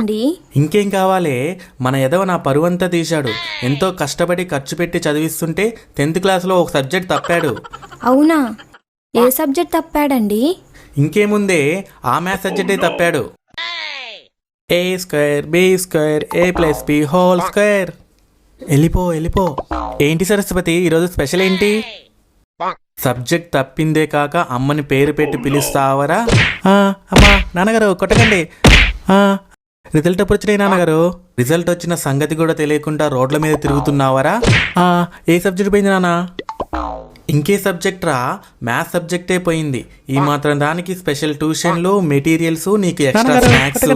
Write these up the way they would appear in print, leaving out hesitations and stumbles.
అండి. ఇంకేం కావాలి, మన ఎదవ నా పరువంతా తీశాడు. ఎంతో కష్టపడి ఖర్చు పెట్టి చదివిస్తుంటే 10th క్లాస్లో ఒక సబ్జెక్ట్ తప్పాడు. అవునా? ఏ సబ్జెక్ట్ తప్పాడండి? ఇంకేముందే, ఆ మ్యాథ్స్ సబ్జెక్టే తప్పాడు. a² b²a+b². వెళ్ళిపో. ఏంటి సరస్వతి, ఈరోజు స్పెషల్ ఏంటి? సబ్జెక్ట్ తప్పిందే కాక అమ్మని పేరు పెట్టి పిలుస్తావరా? అమ్మా, నాన్నగారు కొట్టకండి. రిజల్ట్ ఎప్పుడు వచ్చినాయి నాన్నగారు? రిజల్ట్ వచ్చిన సంగతి కూడా తెలియకుండా రోడ్ల మీద తిరుగుతున్నావరా? ఏ సబ్జెక్ట్ పోయింది నాన్న? ఇంకే సబ్జెక్ట్ రా, మ్యాథ్స్ సబ్జెక్టే పోయింది. ఈ మాత్రం దానికి స్పెషల్ ట్యూషన్లు, మెటీరియల్స్, నీకు ఎక్స్ట్రా స్నాక్స్.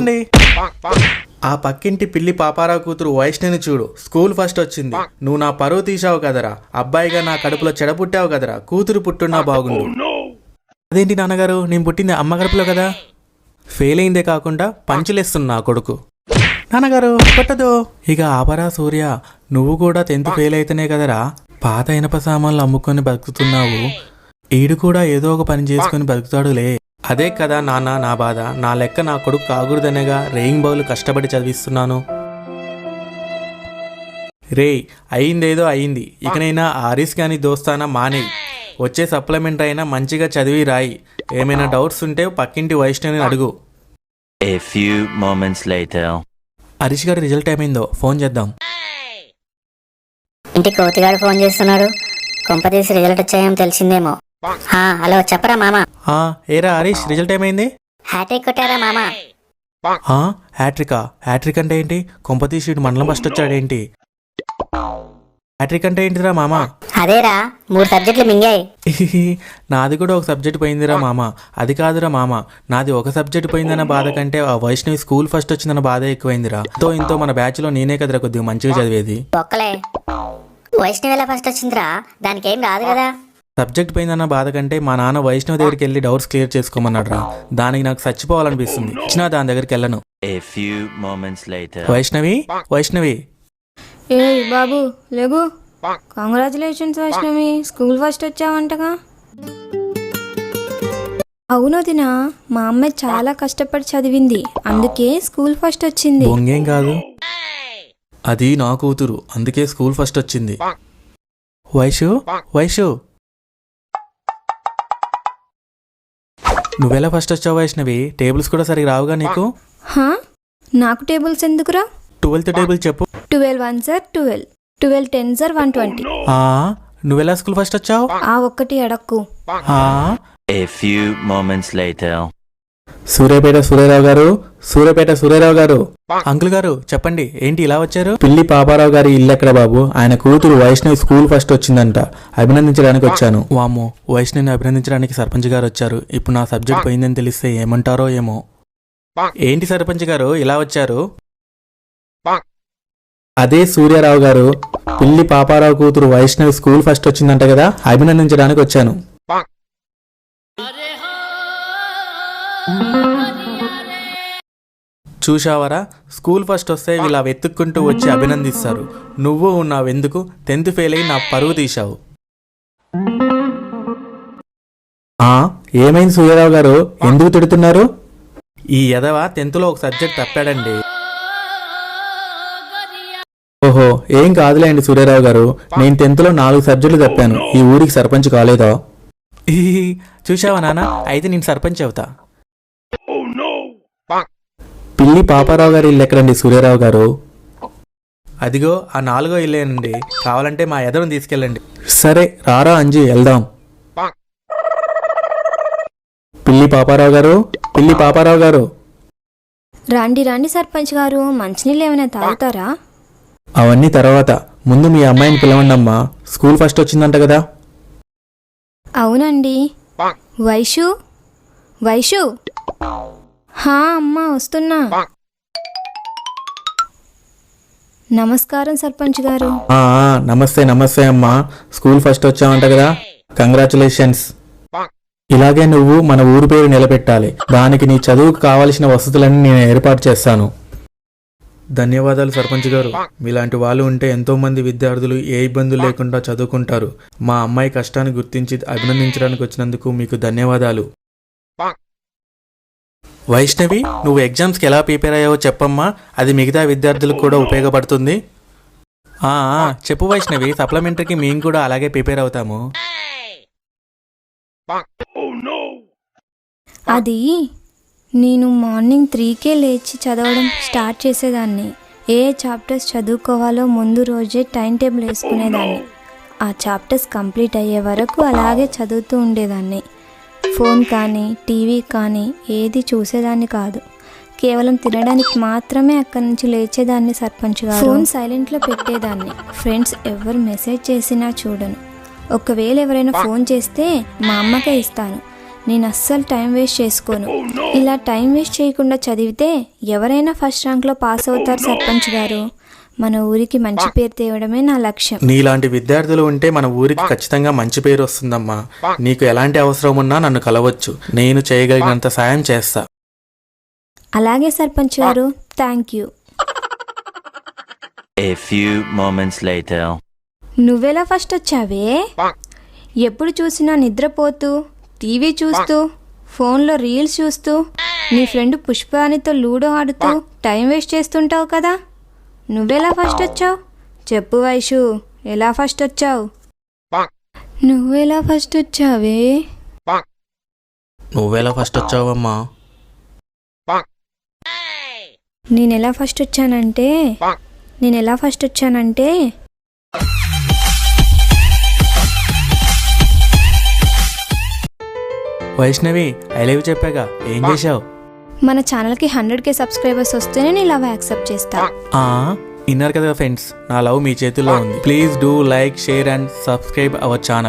ఆ పక్కింటి పిల్లి పాపారావు కూతురు వైష్ణవిని చూడు, స్కూల్ ఫస్ట్ వచ్చింది. నువ్వు నా పరువు తీసావు కదరా, అబ్బాయిగా నా కడుపులో చెడపుట్టావు కదరా, కూతురు పుట్టున్నా బాగుండు. అదేంటి నాన్నగారు, నేను పుట్టింది అమ్మ కడుపులో కదా? ఫెయిల్ అయిందే కాకుండా పంచులేస్తున్నా కొడుకు. నాన్నగారు కొట్టదు. ఇక ఆపరా సూర్య, నువ్వు కూడా 10th ఫెయిల్ అయితేనే కదరా పాత ఇనప సామాన్లు అమ్ముకొని బతుకుతున్నావు. ఈడు కూడా ఏదో ఒక పని చేసుకుని బతుకుతాడులే. అదే కదా నాన్న నా బాధ. నా లెక్క నా కొడుకు కాకూడదనేగా రేయింగ్ బౌలు కష్టపడి చదివిస్తున్నాను. అయిందేదో అయింది. ఇకనైనా ఆరిస్ కానీ దోస్తానా మానేయి. వచ్చే సప్లిమెంట్ అయినా మంచిగా చదివి రాయి. ఏమైనా డౌట్స్ ఉంటే పక్కింటి వైష్ణవిని అడుగు. హరీష్ గారి రిజల్ట్ ఏమైందో ఫోన్ చేద్దాం. ఇంటి కోతిగాడు ఫోన్ చేస్తున్నాడు. కొంపతీసి రిజల్ట్ వచ్చాయేమో తెలిసిందేమో. హలో చెప్పరా మామా. ఏరా హరీష్, రిజల్ట్ ఏమైంది? హ్యాట్రిక్ కొట్టారా మామా? హ్యాట్రిక్ అంటే ఏంటి? కొంపతీసి మండలం ఫస్ట్ వచ్చాడేంటి? హ్యాట్రిక్ అంటే ఏంటిరా మామా? అదేరా, 3 సబ్జెక్టులు మింగాయి. నాది కూడా ఒక సబ్జెక్ట్ పోయిందిరా మామ. అది కాదురా మామ, నాది ఒక సబ్జెక్ట్ పోయిందన్న బాధ కంటే ఆ వైష్ణవి స్కూల్ ఫస్ట్ వచ్చిందన్న బాధ ఎక్కువైందిరా. ఇంతో మన బ్యాచ్ లో నేనే కదరా కొద్దిగా మంచిగా చదివేది. ఒక్కలే వైష్ణవి ఎలా ఫస్ట్ వచ్చిందిరా? దానికి ఏం రాదు కదా. సబ్జెక్ట్ పోయిందన్న బాధ కంటే మా నాన్న వైష్ణవి దగ్గరికి వెళ్ళి డౌట్స్ క్లియర్ చేసుకోమన్నాడు రా. దానికి నాకు చచ్చిపోవాలనిపిస్తుంది. ఇచ్చినా దాని దగ్గరికి వెళ్ళను. వైష్ణవి ఏ బాబు లేగు. కంగ్రాచులేషన్స్ వైష్ణవి, స్కూల్ ఫస్ట్ వచ్చావంటగా. అవును దినా, మా అమ్మాయి చాలా కష్టపడి చదివింది, అందుకే స్కూల్ ఫస్ట్ వచ్చింది. బొంగేం కాదు, అది నా కూతురు, అందుకే స్కూల్ ఫస్ట్ వచ్చింది. వైషు నువ్వెలా ఫస్ట్ వచ్చావు వైష్ణవి? టేబుల్స్ కూడా సరిగా రావుగా నీకు? నాకు టేబుల్స్ ఎందుకురా? 12th టేబుల్ చెప్పు. 12 1s are 12, 12 10s are 120. నువ్వెలా స్కూల్ ఫస్ట్ వచ్చావు? ఒక్కటి అడక్కు. సూర్యాపేట సూర్యరావు గారు. అంకుల్ గారు చెప్పండి, ఏంటి ఇలా వచ్చారు? పిల్లి పాపారావు గారి ఇల్లు ఎక్కడ బాబు? ఆయన కూతురు వైష్ణవి స్కూల్ ఫస్ట్ వచ్చిందంట, అభినందించడానికి వచ్చాను. వామ్మో, వైష్ణవిని అభినందించడానికి సర్పంచ్ గారు వచ్చారు. ఇప్పుడు నా సబ్జెక్ట్ పోయిందని తెలిస్తే ఏమంటారో ఏమో. ఏంటి సర్పంచ్ గారు ఇలా వచ్చారు? అదే సూర్యారావు గారు, పిల్లి పాపారావు కూతురు వైష్ణవి స్కూల్ ఫస్ట్ వచ్చిందంట కదా, అభినందించడానికి వచ్చాను. చూశావరా, స్కూల్ ఫస్ట్ వస్తే ఇలా వెతుక్కుంటూ వచ్చి అభినందిస్తారు. నువ్వు ఉన్నావెందుకు? 10th ఫెయిల్ అయి నా పరువు తీశావు. ఏమైంది సూర్యారావు గారు, ఎందుకు తిడుతున్నారు? ఈ ఎదవ 10thలో ఒక సబ్జెక్ట్ తప్పాడండి. ఓహో, ఏం కాదులేండి సూర్యారావు గారు, నేను 10thలో 4 సబ్జెక్టులు తప్పాను. ఈ ఊరికి సర్పంచ్ కాలేదా? చూశావా నాన్న, అయితే నేను సర్పంచ్ అవుతా. పిల్లి పాపారావు గారి ఇల్లు ఎక్కడండి సూర్యారావు గారు? అదిగో ఆ 4వ ఇల్లేనండి, కావాలంటే మా ఎదవను తీసుకెళ్ళండి. సరే రారా అంజీ, వెళ్దాం. పిల్లి పాపారావు గారు రండి సర్పంచ్ గారు, మంచినీళ్ళు ఏమైనా తాగుతారా? అవన్నీ తర్వాత, ముందు మీ అమ్మాయిని పిలవండి అమ్మా, స్కూల్ ఫస్ట్ వచ్చిందంట కదా. అవునండి. వైషు అమ్మా వస్తున్నా. నమస్కారం సర్పంచ్ గారు. నమస్తే అమ్మా, స్కూల్ ఫస్ట్ వచ్చావంట కదా, కంగ్రాచులేషన్స్. ఇలాగే నువ్వు మన ఊరు పేరు నిలబెట్టాలి. దానికి నీ చదువుకు కావలసిన వసతులన్నీ నేను ఏర్పాటు చేస్తాను. ధన్యవాదాలు సర్పంచ్ గారు, మీలాంటి వాళ్ళు ఉంటే ఎంతో మంది విద్యార్థులు ఏ ఇబ్బందులు లేకుండా చదువుకుంటారు. మా అమ్మాయి కష్టాన్ని గుర్తించి అభినందించడానికి వచ్చినందుకు మీకు ధన్యవాదాలు. వైష్ణవి, నువ్వు ఎగ్జామ్స్కి ఎలా ప్రిపేర్ అయ్యావో చెప్పమ్మా, అది మిగతా విద్యార్థులకు కూడా ఉపయోగపడుతుంది. చెప్పు వైష్ణవి, సప్లిమెంటరీకి మేము కూడా అలాగే ప్రిపేర్ అవుతాము. అది నేను మార్నింగ్ 3కే లేచి చదవడం స్టార్ట్ చేసేదాన్ని. ఏ చాప్టర్స్ చదువుకోవాలో ముందు రోజే టైం టేబుల్ వేసుకునేదాన్ని. ఆ చాప్టర్స్ కంప్లీట్ అయ్యే వరకు అలాగే చదువుతూ ఉండేదాన్ని. ఫోన్ కానీ టీవీ కానీ ఏది చూసేదాన్ని కాదు. కేవలం తినడానికి మాత్రమే అక్కడి నుంచి లేచేదాన్ని. సర్పంచ్ గారు, ఫోన్ సైలెంట్లో పెట్టేదాన్ని. ఫ్రెండ్స్ ఎవరు మెసేజ్ చేసినా చూడను. ఒకవేళ ఎవరైనా ఫోన్ చేస్తే మా అమ్మకే ఇస్తాను. నేను అస్సలు టైం వేస్ట్ చేసుకోను. ఇలా టైం వేస్ట్ చేయకుండా చదివితే ఎవరైనా ఫస్ట్ ర్యాంక్లో పాస్ అవుతారు సర్పంచ్ గారు. మన ఊరికి మంచి పేరు తేవడమే నా లక్ష్యం. నీలాంటి విద్యార్థులు ఉంటే మన ఊరికి ఖచ్చితంగా మంచి పేరు వస్తుందమ్మా. నీకు ఎలాంటి అవసరం ఉన్నా నన్ను కలవచ్చు. నేను చేయగలిగినంత సాయం చేస్తా. అలాగే సర్పంచ్ గారు, thank you. A few moments later. నువ్వెలా ఫస్ట్ వచ్చావే? ఎప్పుడు చూసినా నిద్రపోతూ, టీవీ చూస్తూ, ఫోన్లో రీల్స్ చూస్తూ, నీ ఫ్రెండ్ పుష్పానితో లూడో ఆడుతూ టైం వేస్ట్ చేస్తుంటావు కదా. నువ్వెలా ఫస్ట్ వచ్చావు? చెప్పు వైషు, ఎలా ఫస్ట్ వచ్చావు? నువ్వెలా ఫస్ట్ వచ్చావే? నువ్వెలా ఫస్ట్ వచ్చావమ్మా? నేనెలా ఫస్ట్ వచ్చానంటే వైష్ణవి, ఐ లవ్ చెప్పాగా ఏం చేశావు? మన ఛానల్కి 100K సబ్స్క్రైబర్స్ వస్తేనే నేను లవ్ యాక్సెప్ట్ చేస్తా. విన్నారు కదా ఫ్రెండ్స్, నా లవ్ మీ చేతుల్లో ఉంది. Please do like, share and subscribe our channel.